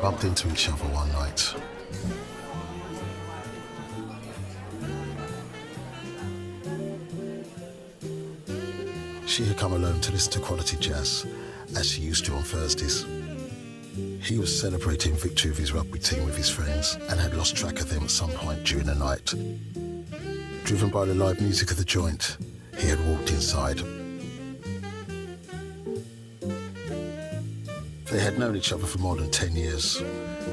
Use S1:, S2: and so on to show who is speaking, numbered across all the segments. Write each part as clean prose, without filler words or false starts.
S1: bumped into each other one night. She had come alone to listen to quality jazz, as she used to on Thursdays. He was celebrating victory of his rugby team with his friends and had lost track of them at some point during the night. Driven by the live music of the joint, he had walked inside. They had known each other for more than 10 years,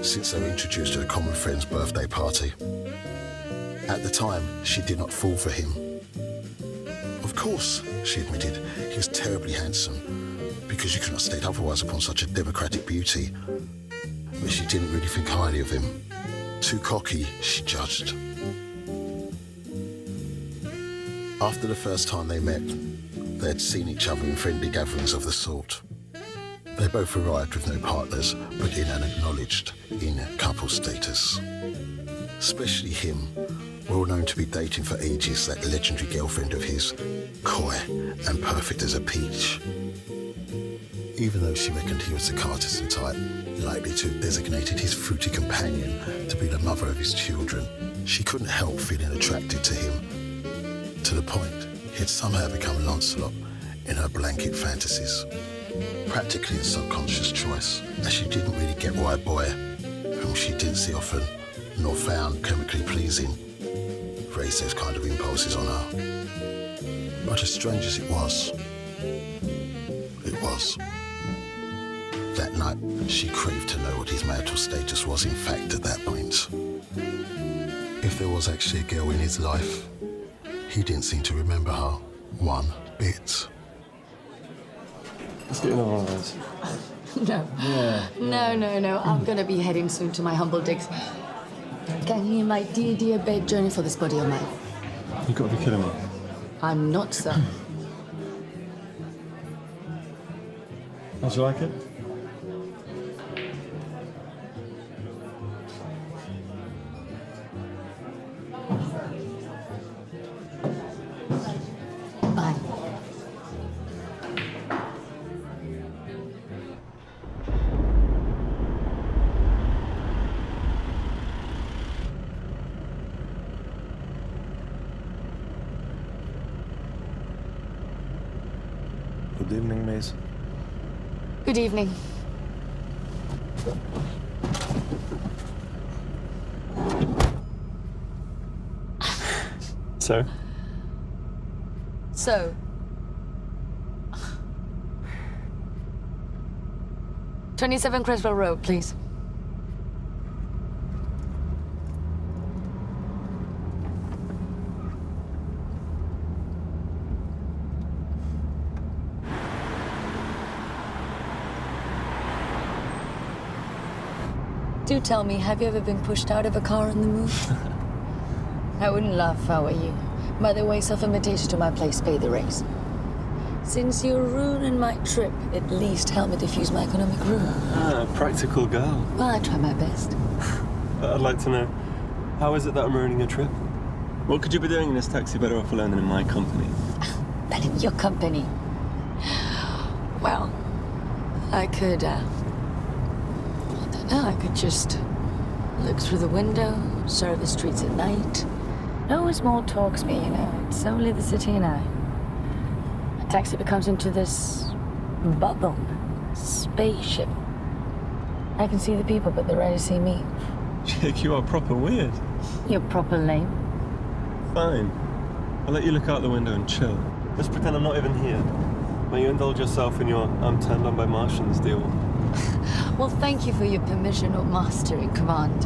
S1: since they were introduced at a common friend's birthday party. At the time, she did not fall for him. Of course, she admitted, he was terribly handsome, because you could not state otherwise upon such a democratic beauty. But she didn't really think highly of him. Too cocky, she judged. After the first time they met, they had seen each other in friendly gatherings of the sort. They both arrived with no partners, but in and acknowledged in couple status. Especially him, well known to be dating for ages that legendary girlfriend of his, coy and perfect as a peach. Even though she reckoned he was the Carterson type, likely to have designated his fruity companion to be the mother of his children, she couldn't help feeling attracted to him, to the point he had somehow become Lancelot in her blanket fantasies. Practically a subconscious choice, as she didn't really get why a boy, whom she didn't see often, nor found chemically pleasing, raised those kind of impulses on her. But as strange as it was, that night, she craved to know what his marital status was in fact at that point. If there was actually a girl in his life, he didn't seem to remember her one bit.
S2: Let's get another one of those.
S3: No.
S2: Yeah.
S3: No. I'm gonna be heading soon to my humble digs. Can you, my dear bed journey for this body of mine?
S2: You've got to be kidding me.
S3: I'm not, sir.
S2: How'd you like it?
S3: Bye.
S2: Good evening, Mace.
S3: Good evening. So? 27 Creswell Road, please. Do tell me, have you ever been pushed out of a car on the move? I wouldn't laugh if I were you. By the way, self-invitation to my place, pay the race. Since you're ruining my trip, at least help me diffuse my economic ruin.
S2: Ah, practical girl.
S3: Well, I try my best.
S2: I'd like to know, how is it that I'm ruining your trip? What could you be doing in this taxi better off alone than in my company?
S3: Than in your company. Well, I could, I could just look through the window, survey the streets at night. No small talks me, you know. It's only the city and I. A taxi becomes into this bubble, spaceship. I can see the people, but they rarely see me.
S2: Chick, you are proper weird.
S3: You're proper lame.
S2: Fine. I'll let you look out the window and chill. Let's pretend I'm not even here. May you indulge yourself in your I'm turned on by Martians deal.
S3: Well, thank you for your permission, or master in command.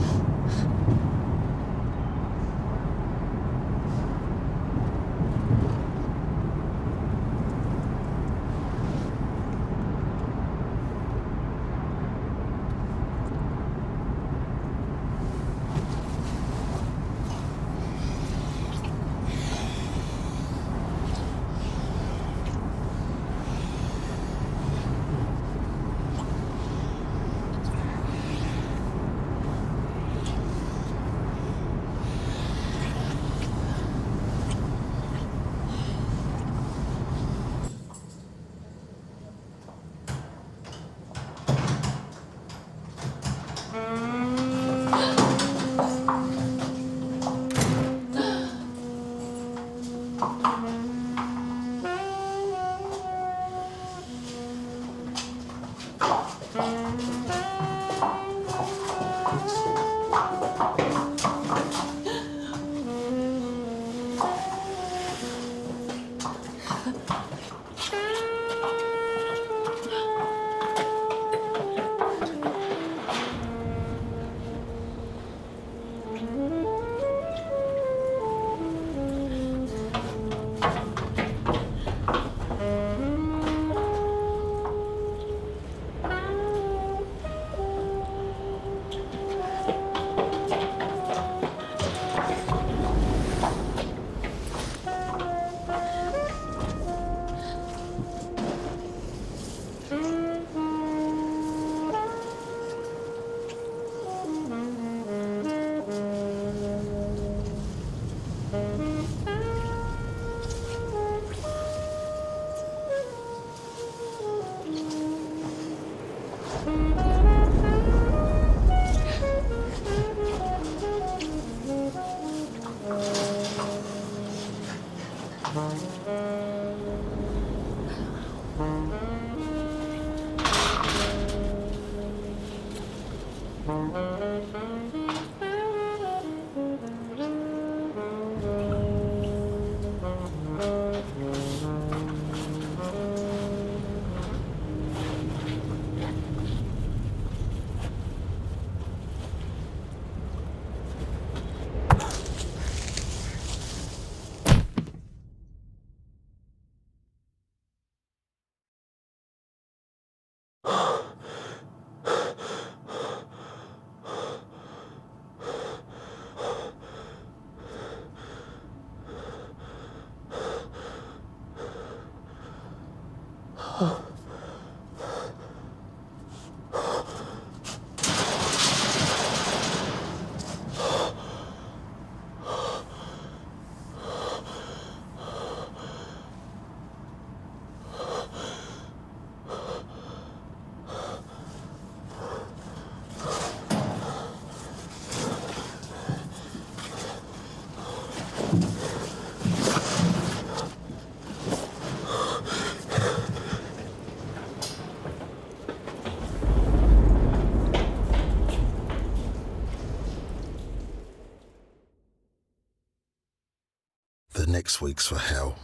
S1: The next week's for hell.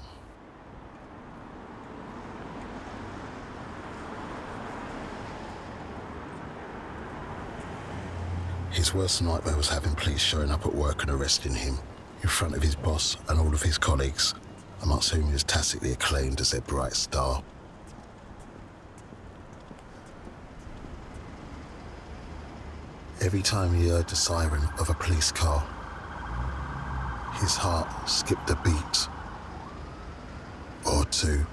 S1: His worst nightmare was having police showing up at work and arresting him in front of his boss and all of his colleagues, amongst whom he was tacitly acclaimed as their bright star. Every time he heard the siren of a police car, his heart skipped a beat or two.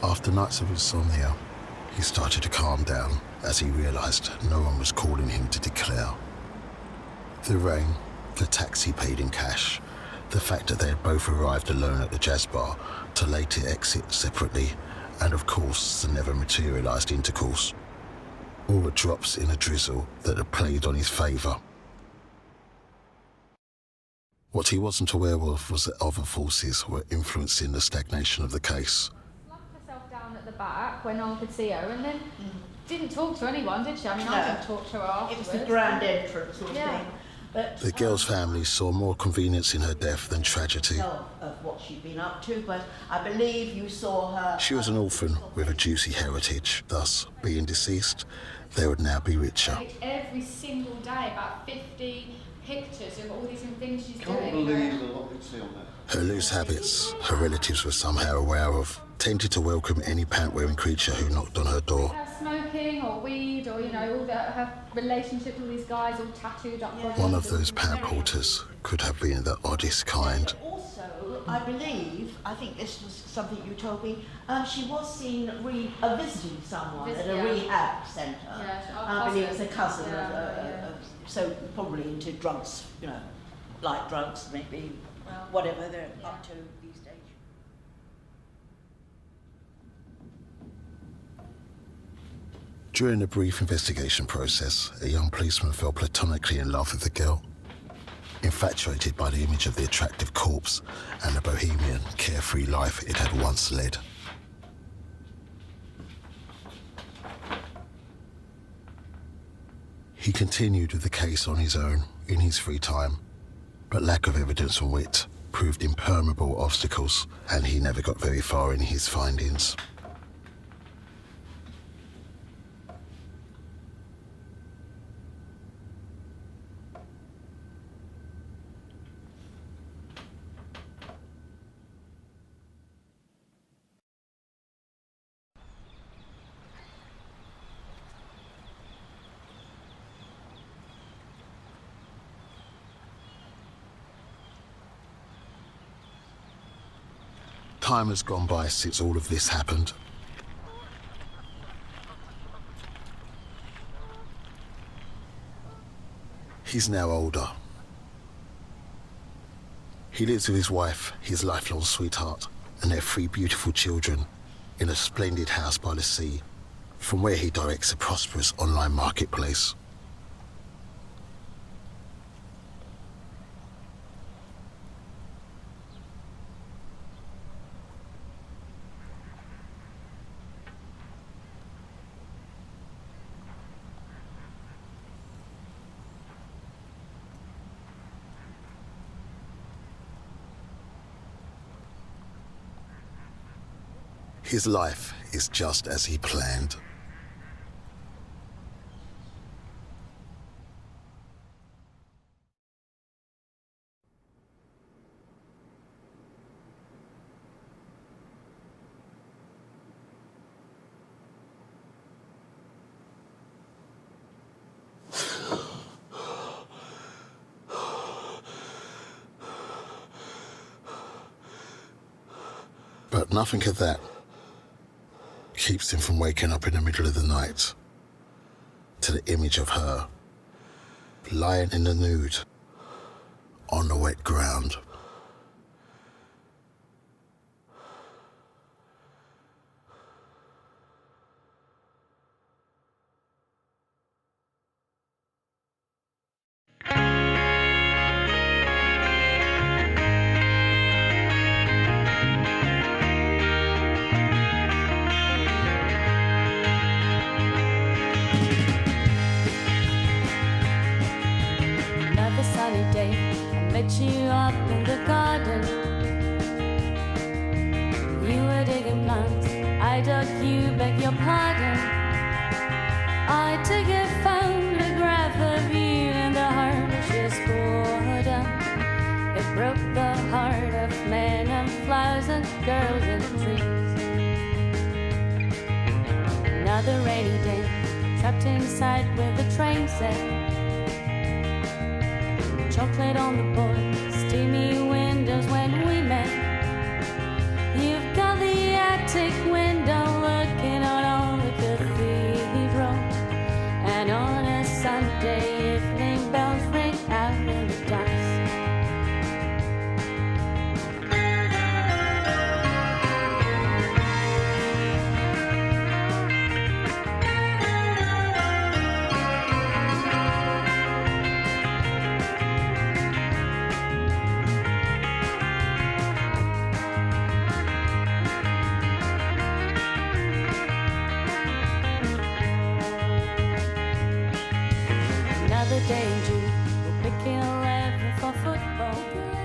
S1: After nights of insomnia, he started to calm down as he realised no one was calling him to declare. The rain, the taxi paid in cash, the fact that they had both arrived alone at the jazz bar to later exit separately, and of course the never materialised intercourse, all were drops in a drizzle that had played on his favour. What he wasn't aware of was that other forces were influencing the stagnation of the case.
S4: Locked herself down at the back where no one could see her, and then didn't talk to anyone, did she? I mean, I didn't talk to her afterwards.
S5: It was the grand entrance sort of thing. But
S1: The girl's family saw more convenience in her death than tragedy.
S5: tell of what she'd been up to, but I believe you saw her.
S1: She was an orphan with a juicy heritage, thus, being deceased, they would now be richer.
S4: Every single day, about 50 pictures of all these things she's
S6: Can't
S4: doing.
S6: believe the lot we see on that.
S1: Her loose habits, her relatives were somehow aware of, tended to welcome any pant-wearing creature who knocked on her door.
S4: Her smoking or weed or, you know, her relationship with these guys all tattooed up.
S1: One of those pant porters could have been the oddest kind.
S5: Also, I believe, I think this was something you told me, she was seen visiting someone at a rehab centre.
S4: Yeah,
S5: I believe it's a cousin
S4: yeah.
S5: so probably into drugs, you know, light drugs, maybe, whatever they're up to these days.
S1: During the brief investigation process, a young policeman fell platonically in love with the girl. Infatuated by the image of the attractive corpse and the bohemian, carefree life it had once led. He continued with the case on his own in his free time, but lack of evidence and wit proved impermeable obstacles, and he never got very far in his findings. Time has gone by since all of this happened. He's now older. He lives with his wife, his lifelong sweetheart, and their 3 beautiful children in a splendid house by the sea, from where he directs a prosperous online marketplace. His life is just as he planned. But nothing of that keeps him from waking up in the middle of the night to the image of her lying in the nude on the wet ground.
S3: You up in the garden. You were digging plants. I dug you, beg your pardon. I took a photograph of you in the harshest boredom. It broke the heart of men and flowers and girls and trees. Another rainy day, trapped inside with the train set. Chocolate on the board, steamy windows when we met. You've got the attic window looking out on the cathedral. And on a Sunday evening, bells ring out in the dusk. Day in June, we're picking 11 for football.